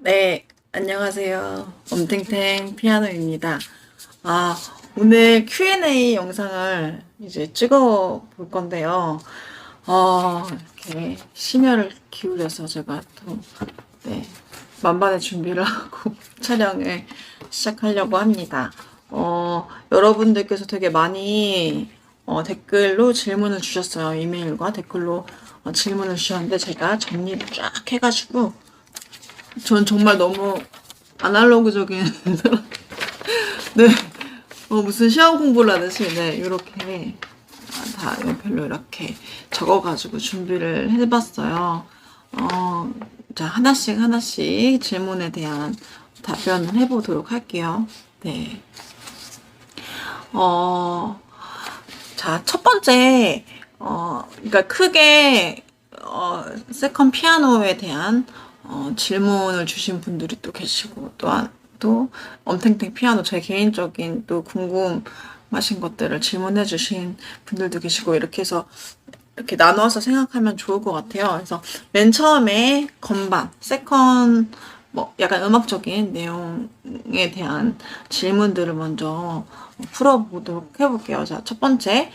네, 안녕하세요. 엄탱탱 피아노입니다. 오늘 Q&A 영상을 이제 찍어 볼 건데요. 이렇게 심혈을 기울여서 제가 또, 네, 만반의 준비를 하고 촬영을 시작하려고 합니다. 여러분들께서 되게 많이 댓글로 질문을 주셨어요. 이메일과 댓글로 질문을 주셨는데 제가 정리를 쫙 해가지고 전 정말 너무 아날로그적인 네, 무슨 시험 공부를 하듯이 네, 이렇게 다 별로 이렇게 적어가지고 준비를 해봤어요. 자, 하나씩 질문에 대한 답변을 해보도록 할게요. 네. 자, 첫 번째, 그러니까 크게, 세컨 피아노에 대한, 질문을 주신 분들이 또 계시고, 또한, 또, 엄탱탱 피아노, 제 개인적인 또 궁금하신 것들을 질문해 주신 분들도 계시고, 이렇게 해서, 이렇게 나눠서 생각하면 좋을 것 같아요. 그래서 맨 처음에 건반, 세컨, 뭐 약간 음악적인 내용에 대한 질문들을 먼저 풀어보도록 해볼게요. 자, 첫 번째,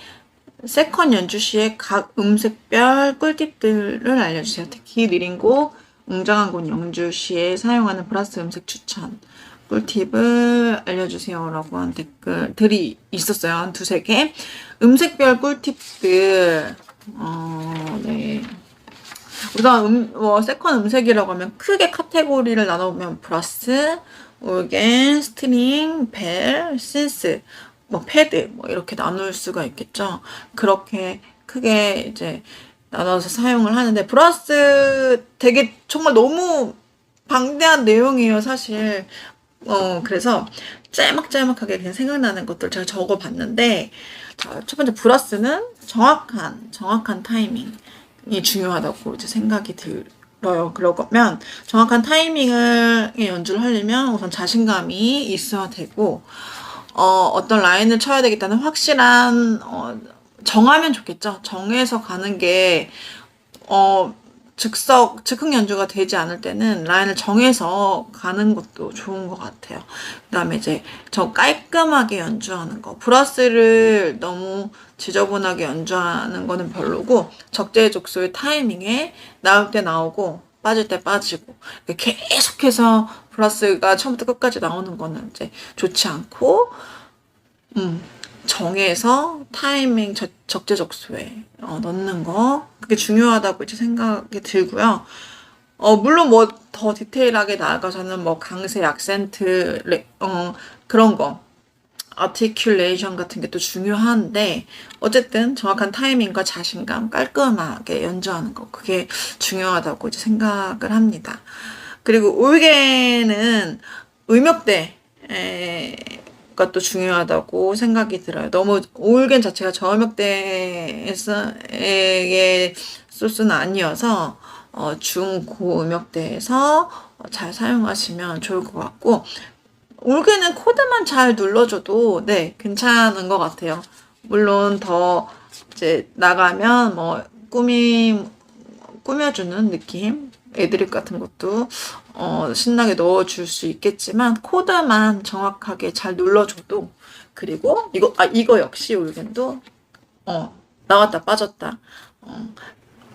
세컨 연주 시의 각 음색별 꿀팁들을 알려주세요. 특히 느린 곡, 웅장한 곡 연주 시에 사용하는 브라스 음색 추천, 꿀팁을 알려주세요라고 한 댓글들이 있었어요. 한 두세 개. 음색별 꿀팁들, 네. 우선 세컨 음색이라고 하면 크게 카테고리를 나눠보면 브라스, 오겐, 스트링, 벨, 신스, 패드 이렇게 나눌 수가 있겠죠. 그렇게 크게 이제 나눠서 사용을 하는데 브라스 되게 정말 너무 방대한 내용이에요, 사실. 그래서 짤막짤막하게 그냥 생각나는 것들 제가 적어봤는데, 자, 첫 번째 브라스는 정확한 타이밍이 중요하다고 이제 생각이 들어요. 그러면 정확한 타이밍을 연주를 하려면 우선 자신감이 있어야 되고, 어떤 라인을 쳐야 되겠다는 확실한, 정하면 좋겠죠. 정해서 가는 게, 즉흥 연주가 되지 않을 때는 라인을 정해서 가는 것도 좋은 것 같아요. 그 다음에 이제 깔끔하게 연주하는 거. 브라스를 너무 지저분하게 연주하는 거는 별로고, 적재적소의 타이밍에 나올 때 나오고, 빠질 때 빠지고, 계속해서 브라스가 처음부터 끝까지 나오는 거는 이제 좋지 않고, 정해서 타이밍 적재적소에 넣는 거 그게 중요하다고 이제 생각이 들고요. 물론 더 디테일하게 나아가서는 강세, 악센트, 그런 거 아티큘레이션 같은 게 또 중요한데 어쨌든 정확한 타이밍과 자신감, 깔끔하게 연주하는 거 그게 중요하다고 이제 생각을 합니다. 그리고 올게는 음역대 또 중요하다고 생각이 들어요. 너무 올겐 자체가 저음역대의 소스는 아니어서 중고 음역대에서 잘 사용하시면 좋을 것 같고 올게는 코드만 잘 눌러줘도 네 괜찮은 것 같아요. 물론 더 이제 나가면 꾸며주는 느낌 애드립 같은 것도 신나게 넣어줄 수 있겠지만 코드만 정확하게 잘 눌러줘도 그리고 이거 역시 올겐도 나왔다 빠졌다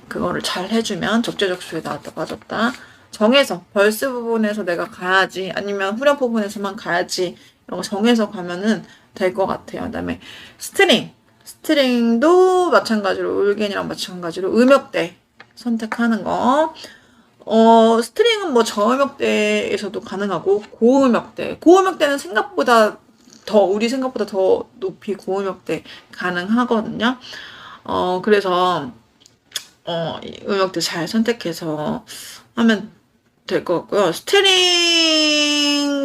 그거를 잘 해주면 적재적소에 나왔다 빠졌다 정해서 벌스 부분에서 내가 가야지 아니면 후렴 부분에서만 가야지 이런 거 정해서 가면은 될 것 같아요. 그다음에 스트링도 마찬가지로 올겐이랑 마찬가지로 음역대 선택하는 거. 스트링은 저음역대에서도 가능하고, 고음역대는 우리 생각보다 더 높이 고음역대 가능하거든요. 그래서, 음역대 잘 선택해서 하면 될 것 같고요.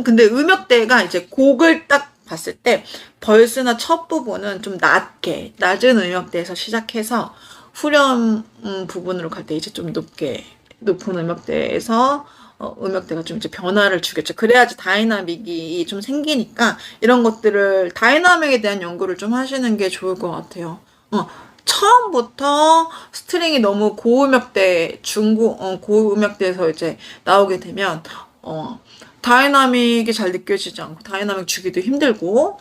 근데 음역대가 이제 곡을 딱 봤을 때, 벌스나 첫 부분은 좀 낮은 음역대에서 시작해서, 후렴 부분으로 갈 때 이제 좀 높은 음역대에서 음역대가 좀 이제 변화를 주겠죠. 그래야지 다이나믹이 좀 생기니까 이런 것들을 다이나믹에 대한 연구를 좀 하시는 게 좋을 것 같아요. 처음부터 스트링이 너무 고음역대, 고음역대에서 이제 나오게 되면 다이나믹이 잘 느껴지지 않고 다이나믹 주기도 힘들고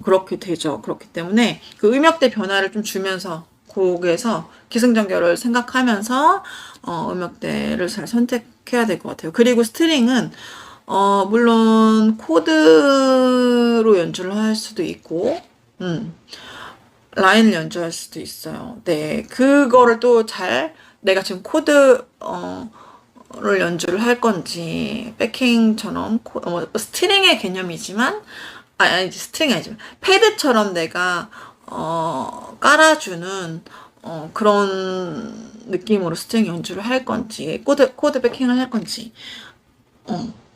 그렇게 되죠. 그렇기 때문에 그 음역대 변화를 좀 주면서 곡에서 기승전결을 생각하면서 음역대를 잘 선택해야 될 것 같아요. 그리고 스트링은 물론 코드로 연주를 할 수도 있고 라인을 연주할 수도 있어요. 네, 그거를 또 잘 내가 지금 코드 를 연주를 할 건지 백킹처럼 스트링의 개념이지만 아니 스트링이 아니지만 패드처럼 내가 깔아주는 그런 느낌으로 스트링 연주를 할 건지 코드 백킹을 할 건지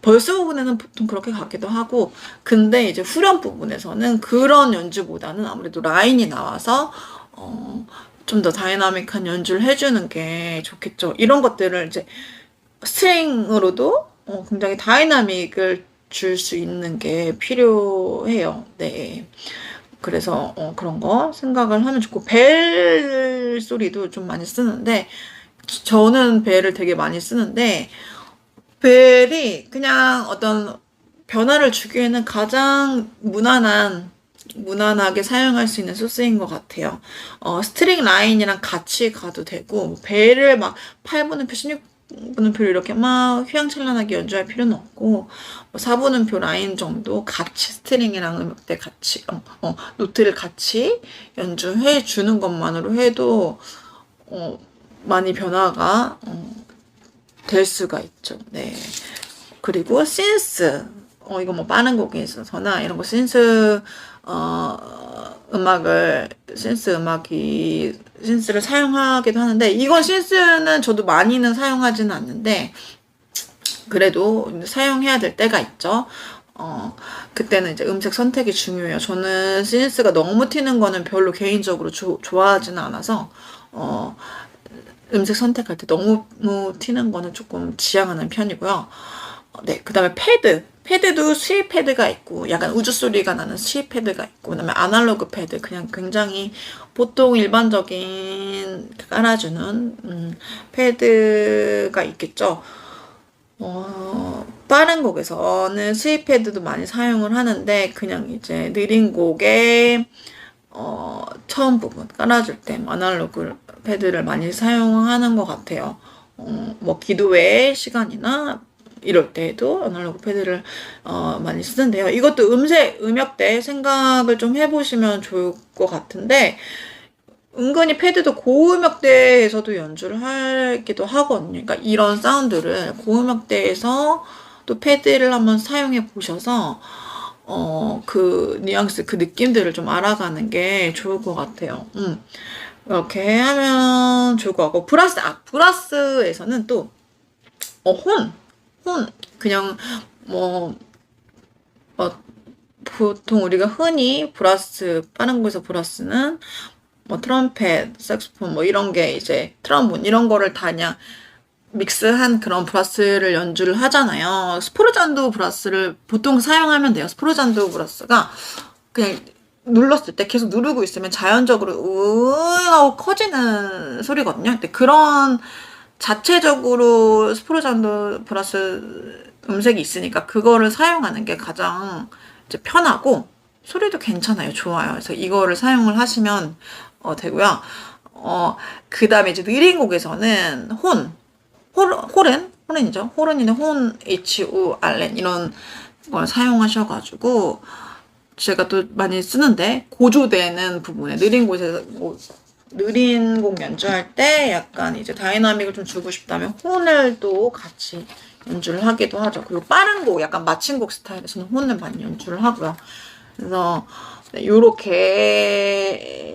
벌스 부분에는 보통 그렇게 가기도 하고 근데 이제 후렴 부분에서는 그런 연주보다는 아무래도 라인이 나와서 좀 더 다이나믹한 연주를 해주는 게 좋겠죠. 이런 것들을 이제 스트링으로도 굉장히 다이나믹을 줄 수 있는 게 필요해요. 네. 그래서 그런 거 생각을 하면 좋고 벨 소리도 좀 많이 쓰는데 저는 벨을 되게 많이 쓰는데 벨이 그냥 어떤 변화를 주기에는 가장 무난하게 사용할 수 있는 소스인 것 같아요. 스트링 라인이랑 같이 가도 되고 벨을 막 8분음표, 16분음표를 이렇게 막 휘황찬란하게 연주할 필요는 없고 4분음표 라인 정도 같이 스트링이랑 음역대 같이 노트를 같이 연주해 주는 것만으로 해도 많이 변화가 될 수가 있죠. 네. 그리고 신스 이거 뭐 빠른 곡에 있어서나 이런 거 신스 신스를 사용하기도 하는데 이건 신스는 저도 많이는 사용하지는 않는데 그래도 사용해야 될 때가 있죠. 그때는 이제 음색 선택이 중요해요. 저는 신스가 너무 튀는 거는 별로 개인적으로 좋아하지는 않아서 음색 선택할 때 너무 튀는 거는 조금 지양하는 편이고요. 네, 그 다음에 패드도 수입 패드가 있고 약간 우주 소리가 나는 수입 패드가 있고 그다음에 아날로그 패드 그냥 굉장히 보통 일반적인 깔아주는 패드가 있겠죠. 빠른 곡에서는 수입 패드도 많이 사용을 하는데 그냥 이제 느린 곡에 처음 부분 깔아줄 때 아날로그 패드를 많이 사용하는 것 같아요. 뭐 기도회 시간이나 이럴 때에도 아날로그 패드를 많이 쓰는데요. 이것도 음역대 생각을 좀 해보시면 좋을 것 같은데 은근히 패드도 고음역대에서도 연주를 하기도 하거든요. 그러니까 이런 사운드를 고음역대에서 또 패드를 한번 사용해 보셔서 그 뉘앙스, 그 느낌들을 좀 알아가는 게 좋을 것 같아요. 이렇게 하면 좋을 것 같고 브라스에서는 또 혼 그냥 보통 우리가 흔히 브라스 빠른 거에서 브라스는 트럼펫, 색소폰 이런 게 이제 트럼본 이런 거를 다 그냥 믹스한 그런 브라스를 연주를 하잖아요. 스포르잔도 브라스를 보통 사용하면 돼요. 스포르잔도 브라스가 그냥 눌렀을 때 계속 누르고 있으면 자연적으로 하고 커지는 소리거든요. 근데 그런 자체적으로 스포르잔도 브라스 음색이 있으니까 그거를 사용하는 게 가장 이제 편하고 소리도 괜찮아요. 좋아요. 그래서 이거를 사용을 하시면 되고요. 그 다음에 이제 느린 곡에서는 호른이죠. 호른이는 HURN 이런 걸 사용하셔가지고 제가 또 많이 쓰는데 고조되는 부분에 느린 곡 연주할 때 약간 이제 다이나믹을 좀 주고 싶다면 혼을 또 같이 연주를 하기도 하죠. 그리고 빠른 곡, 약간 맞춤곡 스타일에서는 혼을 많이 연주를 하고요. 그래서 요렇게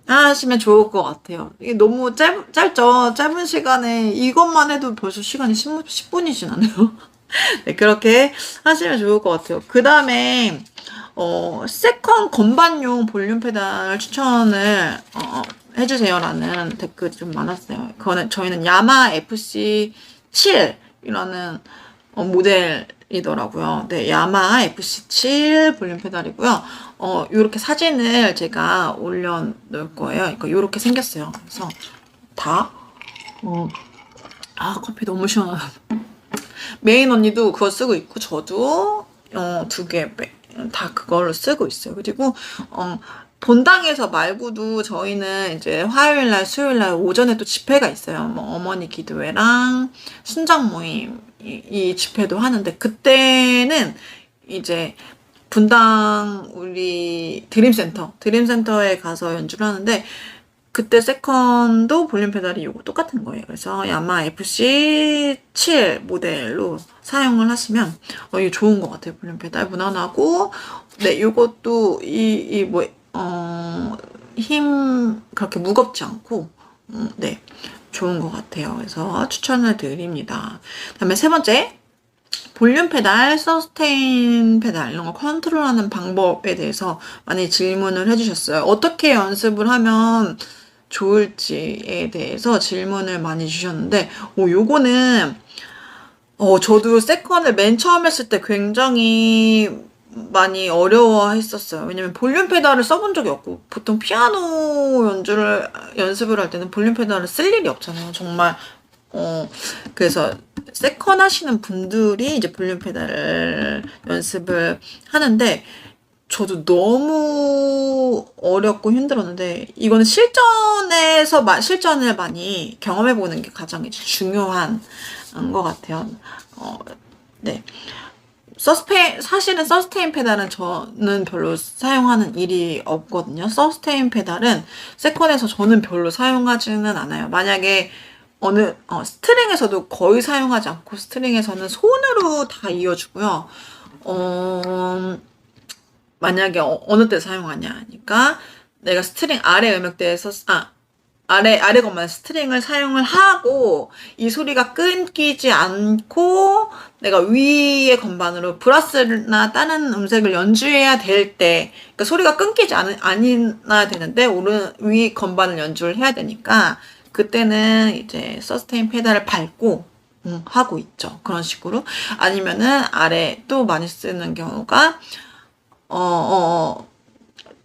하시면 좋을 것 같아요. 이게 너무 짧죠? 짧은 시간에 이것만 해도 벌써 시간이 10분이 지나네요. 네, 그렇게 하시면 좋을 것 같아요. 그 다음에 세컨 건반용 볼륨 페달 추천을 해주세요라는 댓글이 좀 많았어요. 저희는 야마 FC7이라는 모델이더라고요. 네, 야마 FC7 볼륨 페달이고요. 요렇게 사진을 제가 올려놓을 거예요. 그러니까 요렇게 생겼어요. 그래서 커피 너무 시원하다. 메인 언니도 그거 쓰고 있고, 저도, 2개, 다 그걸로 쓰고 있어요. 그리고, 본당에서 말고도 저희는 이제 화요일날, 수요일날 오전에 또 집회가 있어요. 뭐, 어머니 기도회랑 순장 모임, 이 집회도 하는데, 그때는 이제 분당 우리 드림센터에 가서 연주를 하는데, 그때 세컨도 볼륨 페달이 요거 똑같은 거예요. 그래서 야마 FC7 모델로 사용을 하시면 이게 좋은 것 같아요. 볼륨 페달 무난하고, 네, 요것도 힘 그렇게 무겁지 않고, 네, 좋은 것 같아요. 그래서 추천을 드립니다. 그다음에 세 번째, 볼륨 페달, 서스테인 페달 이런 거 컨트롤하는 방법에 대해서 많이 질문을 해주셨어요. 어떻게 연습을 하면 좋을지에 대해서 질문을 많이 주셨는데, 요거는 저도 세컨을 맨 처음 했을 때 굉장히 많이 어려워했었어요. 왜냐면 볼륨 페달을 써본 적이 없고, 보통 피아노 연습을 할 때는 볼륨 페달을 쓸 일이 없잖아요. 정말 그래서 세컨 하시는 분들이 이제 볼륨 페달을 연습을 하는데, 저도 너무 어렵고 힘들었는데, 이거는 실전을 많이 경험해보는 게 가장 이제 중요한 것 같아요. 네. 사실은 서스테인 페달은 저는 별로 사용하는 일이 없거든요. 서스테인 페달은 세컨에서 저는 별로 사용하지는 않아요. 만약에 스트링에서도 거의 사용하지 않고, 스트링에서는 손으로 다 이어주고요. 만약에 어느 때 사용하냐 하니까, 내가 스트링 아래 음역대에서 아래 것만 스트링을 사용을 하고, 이 소리가 끊기지 않고 내가 위의 건반으로 브라스나 다른 음색을 연주해야 될 때, 그러니까 소리가 끊기지 않아야 되는데 위 건반을 연주를 해야 되니까, 그때는 이제 서스테인 페달을 밟고 하고 있죠. 그런 식으로. 아니면은 아래 또 많이 쓰는 경우가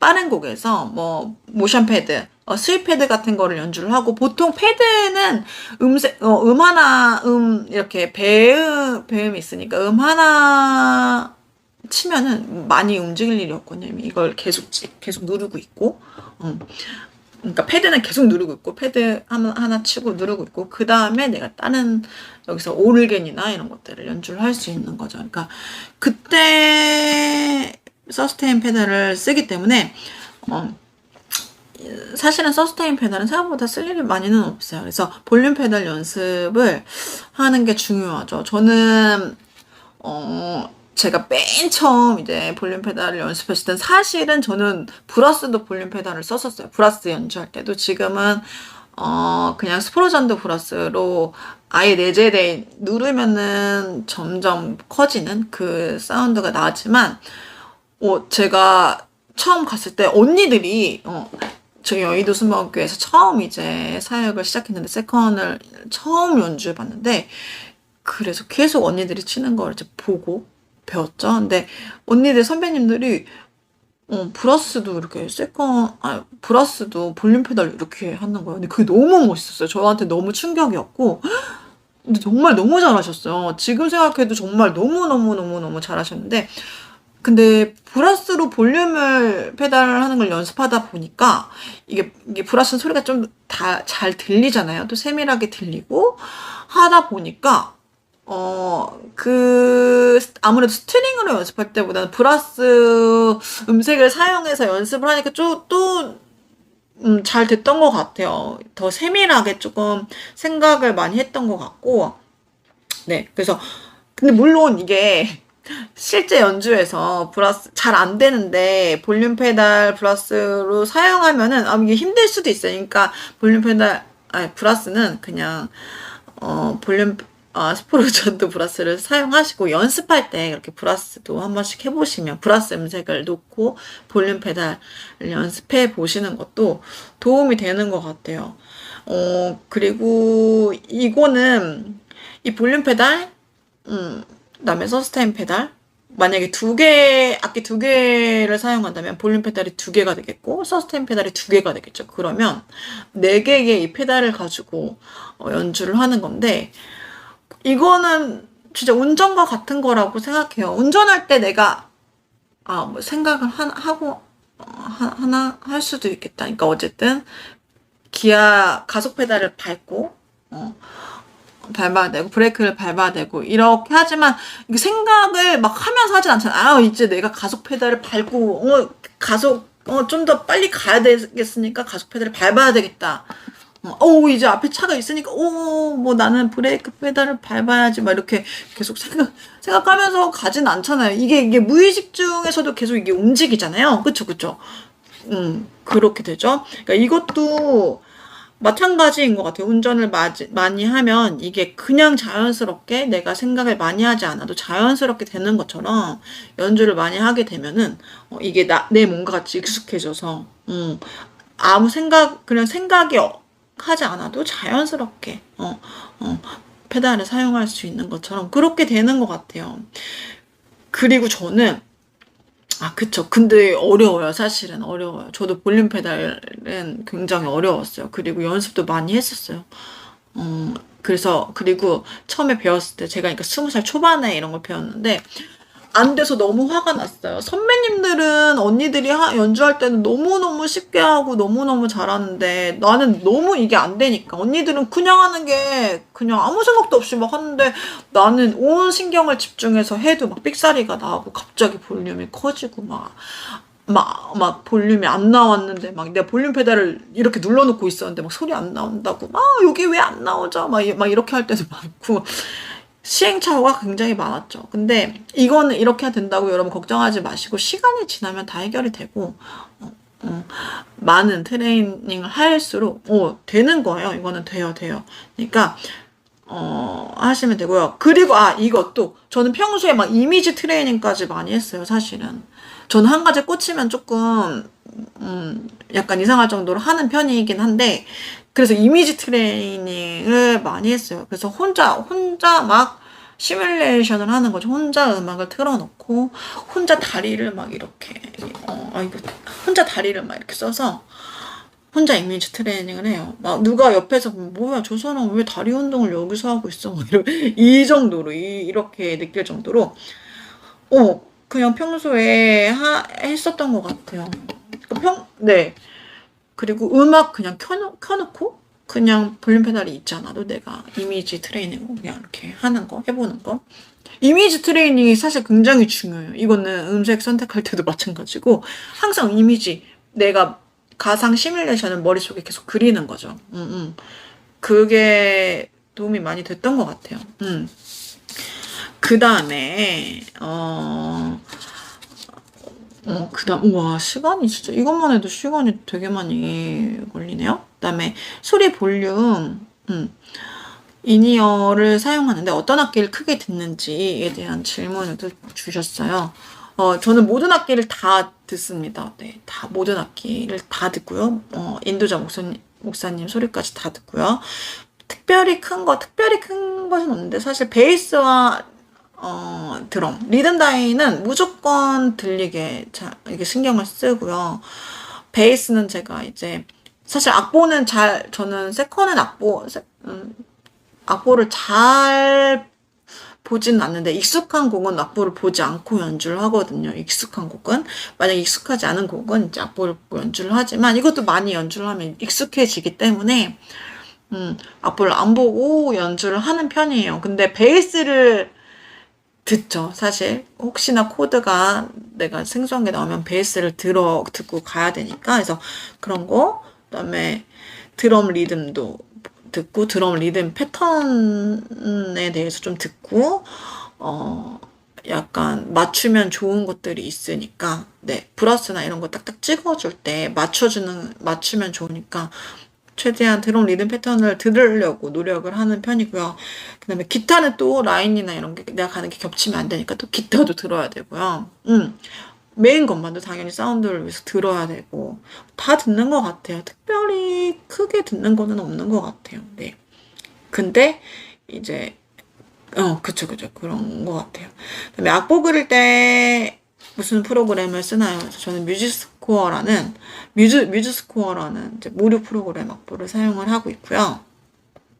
빠른 곡에서 뭐 모션 패드, 스윗 패드 같은 거를 연주를 하고, 보통 패드는 이렇게 배음이 있으니까 하나 치면은 많이 움직일 일이 없거든요. 이걸 계속 누르고 있고, 그러니까 패드는 계속 누르고 있고, 패드 하나 치고 누르고 있고, 그 다음에 내가 다른 여기서 오르겐이나 이런 것들을 연주를 할 수 있는 거죠. 그러니까 그때 서스테인 페달을 쓰기 때문에 사실은 서스테인 페달은 생각보다 쓸 일이 많이는 없어요. 그래서 볼륨 페달 연습을 하는 게 중요하죠. 저는 제가 맨 처음 이제 볼륨 페달을 연습했을 땐 사실은 저는 브라스도 볼륨 페달을 썼었어요. 브라스 연주할 때도. 지금은 그냥 스프로전드 브라스로 아예 내재돼 누르면은 점점 커지는 그 사운드가 나지만, 제가 처음 갔을 때 언니들이 저희 여의도 순방학교에서 처음 이제 사역을 시작했는데, 세컨을 처음 연주해 봤는데, 그래서 계속 언니들이 치는 걸 이제 보고 배웠죠. 근데 언니들 선배님들이 브라스도 이렇게 브라스도 볼륨 페달 이렇게 하는 거예요. 근데 그게 너무 멋있었어요. 저한테 너무 충격이었고, 근데 정말 너무 잘하셨어요. 지금 생각해도 정말 너무 잘하셨는데, 근데 브라스로 볼륨을 페달을 하는 걸 연습하다 보니까 이게 브라스 소리가 좀 다 잘 들리잖아요. 또 세밀하게 들리고 하다 보니까 아무래도 스트링으로 연습할 때보다는 브라스 음색을 사용해서 연습을 하니까 잘 됐던 것 같아요. 더 세밀하게 조금 생각을 많이 했던 것 같고, 네. 그래서, 근데 물론 이게 실제 연주에서 브라스 잘 안 되는데 볼륨 페달 브라스로 사용하면은 이게 힘들 수도 있어요. 그러니까 브라스는 그냥 스프로전드 브라스를 사용하시고, 연습할 때 이렇게 브라스도 한 번씩 해보시면, 브라스 음색을 놓고 볼륨 페달을 연습해 보시는 것도 도움이 되는 것 같아요. 그리고 이거는 이 볼륨 페달, 그다음에 서스테인 페달, 만약에 악기 2개를 사용한다면 볼륨 페달이 2개가 되겠고, 서스테인 페달이 2개가 되겠죠. 그러면 4개의 이 페달을 가지고 연주를 하는 건데, 이거는 진짜 운전과 같은 거라고 생각해요. 운전할 때 내가 뭐 생각을 하고 하나 할 수도 있겠다. 그러니까 어쨌든 기아 가속 페달을 밟고 밟아야 되고 브레이크를 밟아야 되고 이렇게 하지만 이게 생각을 막 하면서 하진 않잖아. 이제 내가 가속 페달을 밟고 가속 좀 더 빨리 가야 되겠으니까 가속 페달을 밟아야 되겠다. 이제 앞에 차가 있으니까 뭐 나는 브레이크 페달을 밟아야지 막 이렇게 계속 생각하면서 가진 않잖아요. 이게 무의식 중에서도 계속 이게 움직이잖아요. 그쵸. 그렇게 되죠. 그러니까 이것도 마찬가지인 것 같아요. 운전을 많이 하면 이게 그냥 자연스럽게 내가 생각을 많이 하지 않아도 자연스럽게 되는 것처럼 연주를 많이 하게 되면은 이게 내 몸과 같이 익숙해져서 아무 그냥 생각이 하지 않아도 자연스럽게 페달을 사용할 수 있는 것처럼 그렇게 되는 것 같아요. 그리고 저는 그쵸. 근데 어려워요. 사실은 어려워요. 저도 볼륨 페달은 굉장히 어려웠어요. 그리고 연습도 많이 했었어요. 그리고 처음에 배웠을 때 제가 그러니까 20살 초반에 이런 걸 배웠는데 안 돼서 너무 화가 났어요. 선배님들은 언니들이 연주할 때는 너무너무 쉽게 하고 너무너무 잘하는데 나는 너무 이게 안 되니까 언니들은 그냥 하는 게 그냥 아무 생각도 없이 막 하는데 나는 온 신경을 집중해서 해도 막 삑사리가 나고 갑자기 볼륨이 커지고 막 볼륨이 안 나왔는데 막 내가 볼륨 페달을 이렇게 눌러놓고 있었는데 막 소리 안 나온다고 여기 왜 안 나오죠? 막 이렇게 할 때도 많고 시행착오가 굉장히 많았죠. 근데 이거는 이렇게 된다고 여러분 걱정하지 마시고 시간이 지나면 다 해결이 되고 많은 트레이닝을 할수록 되는 거예요. 이거는 돼요. 그러니까 하시면 되고요. 그리고 이것도 저는 평소에 막 이미지 트레이닝까지 많이 했어요. 사실은 저는 한 가지 꽂히면 조금 약간 이상할 정도로 하는 편이긴 한데 그래서 이미지 트레이닝을 많이 했어요. 그래서 혼자 막 시뮬레이션을 하는 거죠. 혼자 음악을 틀어놓고 혼자 다리를 막 이렇게 혼자 다리를 막 이렇게 써서 혼자 이미지 트레이닝을 해요. 막 누가 옆에서 보면 뭐야 저 사람 왜 다리 운동을 여기서 하고 있어? 이 정도로 이렇게 느낄 정도로 그냥 평소에 했었던 것 같아요. 네. 그리고 음악 그냥 켜놓고 그냥 볼륨 페달이 있지 않아도 내가 이미지 트레이닝 그냥 이렇게 하는 거 해보는 거. 이미지 트레이닝이 사실 굉장히 중요해요. 이거는 음색 선택할 때도 마찬가지고 항상 이미지 내가 가상 시뮬레이션을 머릿속에 계속 그리는 거죠. 그게 도움이 많이 됐던 것 같아요. 그 다음에 우와, 시간이 진짜, 이것만 해도 시간이 되게 많이 걸리네요. 그 다음에 소리 볼륨, 인이어를 사용하는데 어떤 악기를 크게 듣는지에 대한 질문을 주셨어요. 저는 모든 악기를 다 듣습니다. 네, 모든 악기를 다 듣고요. 인도자 목사님 소리까지 다 듣고요. 특별히 큰 것은 없는데, 사실 베이스와 드럼, 리듬 다이는 무조건 들리게 이게 신경을 쓰고요. 베이스는 제가 이제 사실 악보는 저는 세컨은 악보를 잘 보진 않는데 익숙한 곡은 악보를 보지 않고 연주를 하거든요. 익숙한 곡은 만약 익숙하지 않은 곡은 이제 악보를 보고 연주를 하지만 이것도 많이 연주를 하면 익숙해지기 때문에 악보를 안 보고 연주를 하는 편이에요. 근데 베이스를 듣죠. 사실 혹시나 코드가 내가 생소한 게 나오면 베이스를 듣고 가야 되니까 그래서 그런 거 그다음에 드럼 리듬도 듣고 드럼 리듬 패턴에 대해서 좀 듣고 약간 맞추면 좋은 것들이 있으니까 네 브러스나 이런 거 딱딱 찍어줄 때 맞추면 좋으니까 최대한 드럼 리듬 패턴을 들으려고 노력을 하는 편이고요. 그 다음에 기타는 또 라인이나 이런 게 내가 가는 게 겹치면 안 되니까 또 기타도 들어야 되고요. 메인 것만도 당연히 사운드를 위해서 들어야 되고 다 듣는 것 같아요. 특별히 크게 듣는 거는 없는 것 같아요. 네. 근데 이제 그쵸 그런 것 같아요. 그다음에 악보 그릴 때 무슨 프로그램을 쓰나요? 그래서 저는 뮤즈스코어라는 이제 무료 프로그램 악보를 사용을 하고 있고요.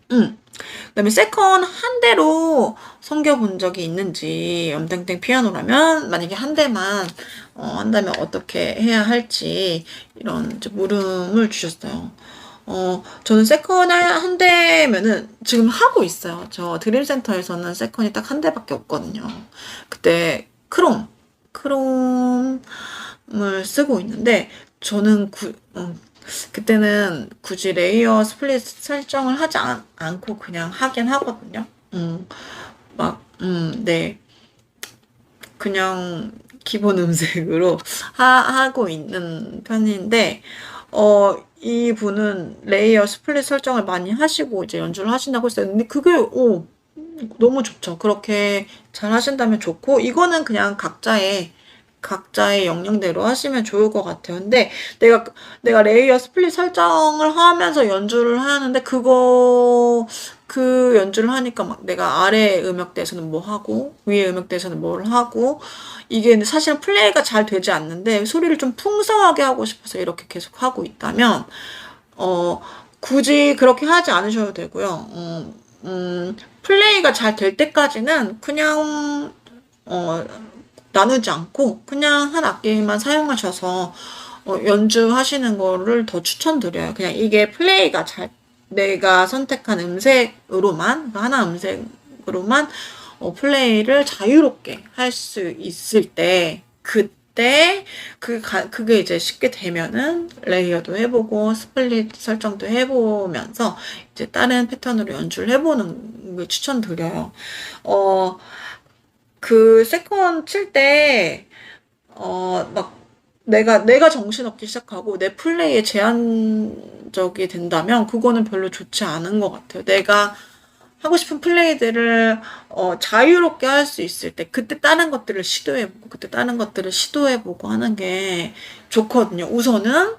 그다음에 세컨 한 대로 섬겨본 적이 있는지, 염땡땡 피아노라면 만약에 한 대만 한다면 어떻게 해야 할지 이런 이제 물음을 주셨어요. 저는 세컨 한 대면은 지금 하고 있어요. 저 드림센터에서는 세컨이 딱 한 대밖에 없거든요. 그때 크롬을 쓰고 있는데 저는 그때는 굳이 레이어 스플릿 설정을 하지 않고 그냥 하긴 하거든요. 네. 그냥 기본 음색으로 하고 있는 편인데, 이 분은 레이어 스플릿 설정을 많이 하시고 이제 연주를 하신다고 했어요. 근데 그게, 너무 좋죠. 그렇게 잘 하신다면 좋고, 이거는 그냥 각자의 역량대로 하시면 좋을 것 같아요. 근데 내가 레이어 스플릿 설정을 하면서 연주를 하는데 그 연주를 하니까 막 내가 아래 음역대에서는 뭐 하고 위에 음역대에서는 뭘 하고 이게 사실은 플레이가 잘 되지 않는데 소리를 좀 풍성하게 하고 싶어서 이렇게 계속 하고 있다면 굳이 그렇게 하지 않으셔도 되고요. 플레이가 잘 될 때까지는 그냥 나누지 않고 그냥 한 악기만 사용하셔서 연주하시는 거를 더 추천드려요. 그냥 이게 플레이가 내가 선택한 음색으로만, 하나 음색으로만 플레이를 자유롭게 할 수 있을 때, 그때 그게 이제 쉽게 되면은 레이어도 해보고 스플릿 설정도 해보면서 이제 다른 패턴으로 연주를 해보는 걸 추천드려요. 그 세컨 칠 때, 막, 내가 정신없기 시작하고 내 플레이에 제한적이 된다면 그거는 별로 좋지 않은 것 같아요. 내가 하고 싶은 플레이들을 자유롭게 할 수 있을 때 그때 다른 것들을 시도해보고 하는 게 좋거든요. 우선은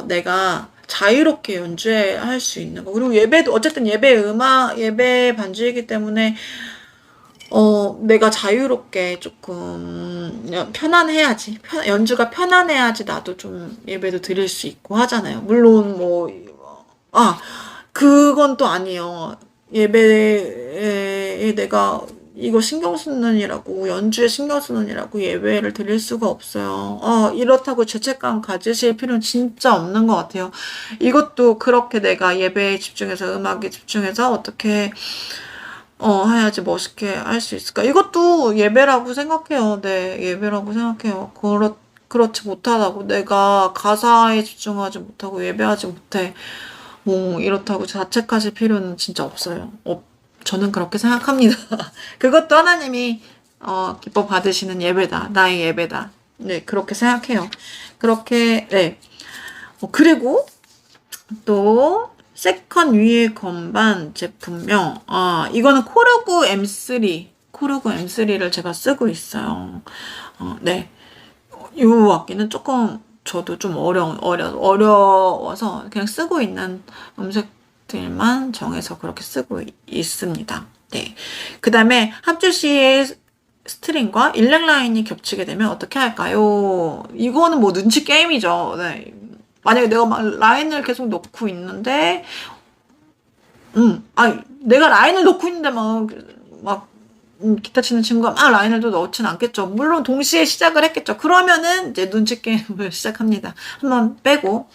내가 자유롭게 연주할 수 있는 거. 그리고 예배도 어쨌든 예배 반주이기 때문에 내가 자유롭게 조금 편안해야지. 연주가 편안해야지 나도 좀 예배도 드릴 수 있고 하잖아요. 물론 그건 또 아니에요. 예배에 내가 이거 신경 쓰는 이라고, 연주에 신경 쓰는 이라고 예배를 드릴 수가 없어요. 이렇다고 죄책감 가지실 필요는 진짜 없는 것 같아요. 이것도 그렇게 내가 예배에 집중해서, 음악에 집중해서 어떻게 해야지 멋있게 할 수 있을까? 이것도 예배라고 생각해요. 네, 예배라고 생각해요. 그렇지 못하다고 내가 가사에 집중하지 못하고 예배하지 못해. 이렇다고 자책하실 필요는 진짜 없어요. 저는 그렇게 생각합니다. 그것도 하나님이 기뻐 받으시는 예배다. 나의 예배다. 네, 그렇게 생각해요. 그렇게, 네. 그리고 또 세컨 위에 건반 제품명. 이거는 코르그 M3를 제가 쓰고 있어요. 네. 이 악기는 조금 저도 좀 어려워서 그냥 쓰고 있는 음색들만 정해서 그렇게 쓰고 있습니다. 네. 그 다음에 합주 시에 스트링과 일렉 라인이 겹치게 되면 어떻게 할까요? 이거는 뭐 눈치 게임이죠. 네. 만약에 내가 막 라인을 계속 넣고 있는데, 내가 라인을 넣고 있는데 막 기타 치는 친구가 막 라인을 또 넣진 않겠죠. 물론 동시에 시작을 했겠죠. 그러면은 이제 눈치 게임을 시작합니다. 한번 빼보고.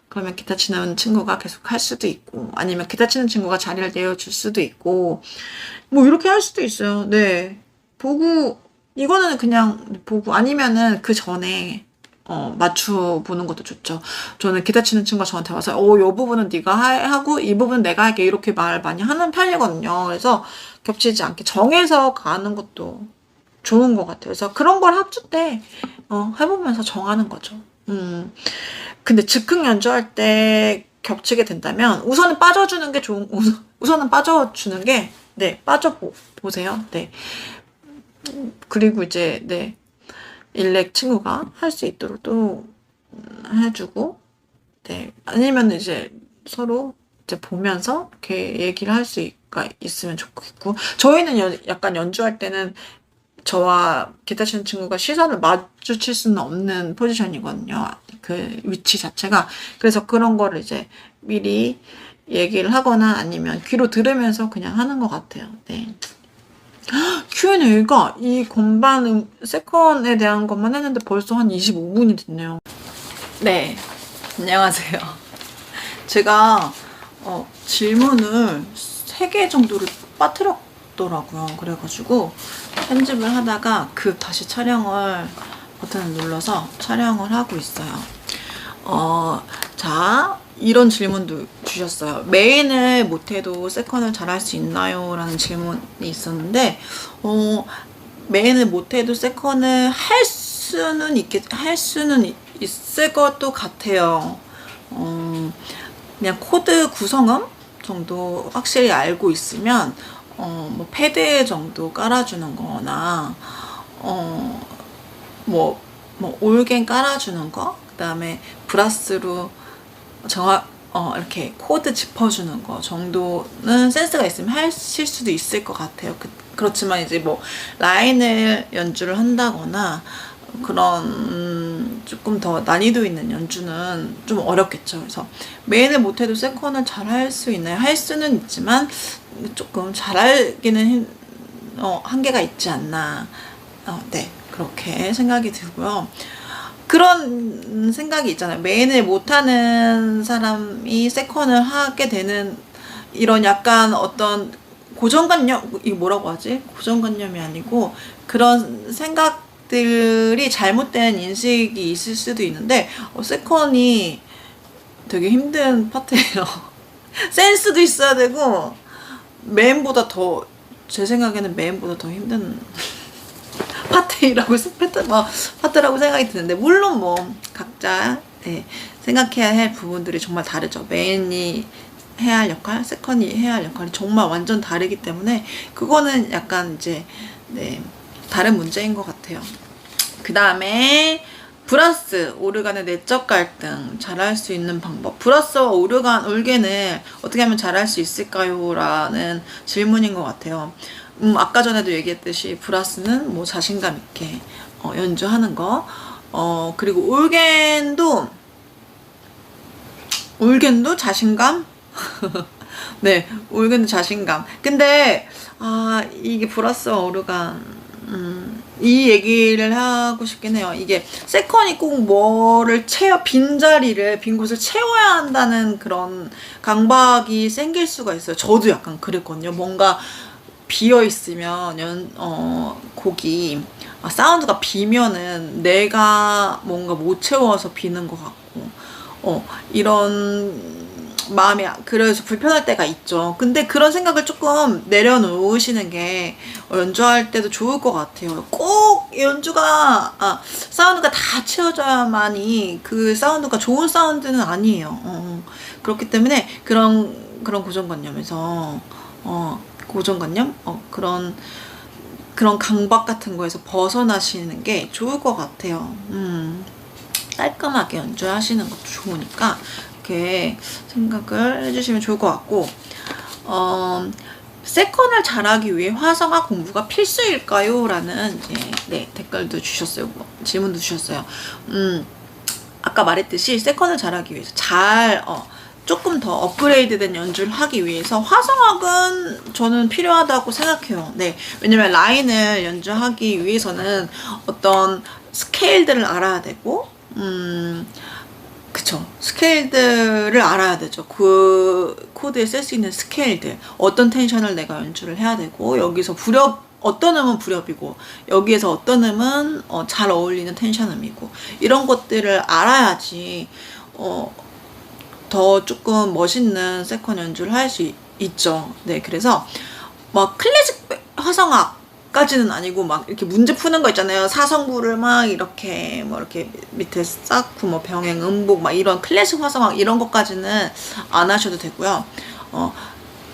그러면 기타 치는 친구가 계속 할 수도 있고, 아니면 기타 치는 친구가 자리를 내어줄 수도 있고, 뭐 이렇게 할 수도 있어요. 네. 이거는 그냥 보고, 아니면은 그 전에 맞춰보는 것도 좋죠. 저는 기타 치는 친구가 저한테 와서, 요 부분은 네가 하고, 이 부분은 내가 할게. 이렇게 말 많이 하는 편이거든요. 그래서 겹치지 않게 정해서 가는 것도 좋은 것 같아요. 그래서 그런 걸 합주 때, 해보면서 정하는 거죠. 근데 즉흥 연주할 때 겹치게 된다면, 우선은 빠져주는 게 우선은 빠져주는 게, 네, 빠져보세요. 네. 그리고 이제, 네. 일렉 친구가 할 수 있도록 또 해주고, 네. 아니면 이제 서로 이제 보면서 이렇게 얘기를 할 수가 있으면 좋겠고, 저희는 약간 연주할 때는 저와 기타 치는 친구가 시선을 마주칠 수는 없는 포지션이거든요. 그 위치 자체가. 그래서 그런 거를 이제 미리 얘기를 하거나 아니면 귀로 들으면서 그냥 하는 것 같아요. 네. Q&A가 이 건반 세컨에 대한 것만 했는데 벌써 한 25분이 됐네요. 네, 안녕하세요. 제가 질문을 3개 정도를 빠뜨렸더라고요. 그래가지고 편집을 하다가 다시 촬영을 버튼을 눌러서 촬영을 하고 있어요. 자, 이런 질문도 주셨어요. 메인을 못해도 세컨을 잘할 수 있나요? 라는 질문이 있었는데, 메인을 못해도 세컨을 할 수는 있을 것도 같아요. 그냥 코드 구성음 정도 확실히 알고 있으면, 뭐 패드 정도 깔아주는 거나, 뭐 올겐 깔아주는 거, 그 다음에 브라스로 이렇게 코드 짚어주는 거 정도는 센스가 있으면 하실 수도 있을 것 같아요. 그렇지만 이제 뭐 라인을 연주를 한다거나 그런 조금 더 난이도 있는 연주는 좀 어렵겠죠. 그래서 메인을 못해도 세컨을 잘 할 수 있나요? 할 수는 있지만 조금 잘하기는 한계가 있지 않나. 네, 그렇게 생각이 들고요. 그런 생각이 있잖아요. 메인을 못하는 사람이 세컨을 하게 되는 이런 약간 어떤 고정관념, 이거 뭐라고 하지? 고정관념이 아니고 그런 생각들이 잘못된 인식이 있을 수도 있는데 세컨이 되게 힘든 파트예요. 센스도 있어야 되고 메인보다 더, 제 생각에는 메인보다 더 힘든 파트라고 생각이 드는데, 물론 뭐 각자 생각해야 할 부분들이 정말 다르죠. 메인이 해야 할 역할, 세컨이 해야 할 역할이 정말 완전 다르기 때문에 그거는 약간 이제 다른 문제인 것 같아요. 그 다음에 브라스, 오르간의 내적 갈등 잘할 수 있는 방법. 브라스와 올겐을 어떻게 하면 잘할 수 있을까요? 라는 질문인 것 같아요. 아까 전에도 얘기했듯이 브라스는 뭐 자신감 있게 연주하는 거, 그리고 올겐도 자신감? 네, 올겐도 자신감. 근데 이게 브라스와 오르간 이 얘기를 하고 싶긴 해요. 이게 세컨이 꼭 뭐를 빈 곳을 채워야 한다는 그런 강박이 생길 수가 있어요. 저도 약간 그랬거든요. 뭔가 비어 있으면 곡이 사운드가 비면은 내가 뭔가 못 채워서 비는 것 같고 이런 마음이 그래서 불편할 때가 있죠. 근데 그런 생각을 조금 내려놓으시는 게 연주할 때도 좋을 것 같아요. 꼭 연주가 사운드가 다 채워져야만이 그 사운드가 좋은 사운드는 아니에요. 그렇기 때문에 그런 고정관념에서 고정관념? 그런 강박 같은 거에서 벗어나시는 게 좋을 것 같아요. 깔끔하게 연주하시는 것도 좋으니까 이렇게 생각을 해주시면 좋을 것 같고, 세컨을 잘하기 위해 화성학 공부가 필수일까요? 라는 댓글도 주셨어요. 질문도 주셨어요. 아까 말했듯이 세컨을 잘하기 위해서 조금 더 업그레이드된 연주를 하기 위해서 화성학은 저는 필요하다고 생각해요. 네, 왜냐면 라인을 연주하기 위해서는 어떤 스케일들을 알아야 되고, 그쵸, 스케일들을 알아야 되죠. 그 코드에 쓸 수 있는 스케일들, 어떤 텐션을 내가 연주를 해야 되고, 여기서 어떤 음은 불협이고, 여기에서 어떤 음은 잘 어울리는 텐션음이고, 이런 것들을 알아야지 더 조금 멋있는 세컨 연주를 할 수 있죠. 네, 그래서 막 클래식 화성학까지는 아니고 막 이렇게 문제 푸는 거 있잖아요. 사성부를 막 이렇게 밑에 쌓고 뭐 병행, 음복 막 이런 클래식 화성학 이런 것까지는 안 하셔도 되고요.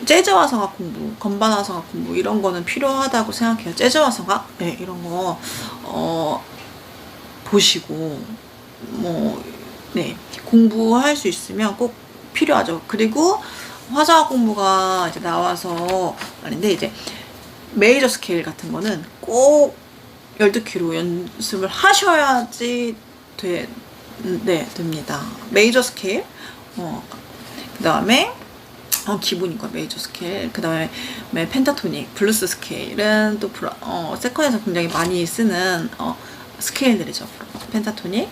재즈 화성학 공부, 건반 화성학 공부 이런 거는 필요하다고 생각해요. 재즈 화성학 이런 거 보시고 공부할 수 있으면 꼭 필요하죠. 그리고 화성학 공부가 이제 나와서 말인데, 이제 메이저 스케일 같은 거는 꼭 12키로 연습을 하셔야지 됩니다. 메이저 스케일, 그 다음에 기본이고 메이저 스케일, 그 다음에 펜타토닉, 블루스 스케일은 또 세컨에서 굉장히 많이 쓰는 스케일들이죠. 펜타토닉,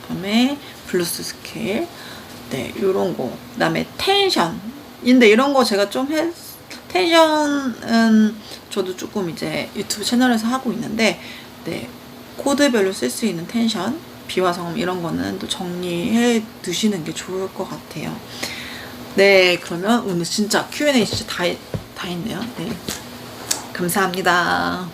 그 다음에 블루스 스케일, 네, 요런 거. 그 다음에 텐션인데 이런 거 제가 좀 텐션은 저도 조금 이제 유튜브 채널에서 하고 있는데, 네, 코드별로 쓸 수 있는 텐션, 비화성음 이런 거는 또 정리해 두시는 게 좋을 것 같아요. 네, 그러면 오늘 진짜 Q&A 진짜 다 했네요. 네, 감사합니다.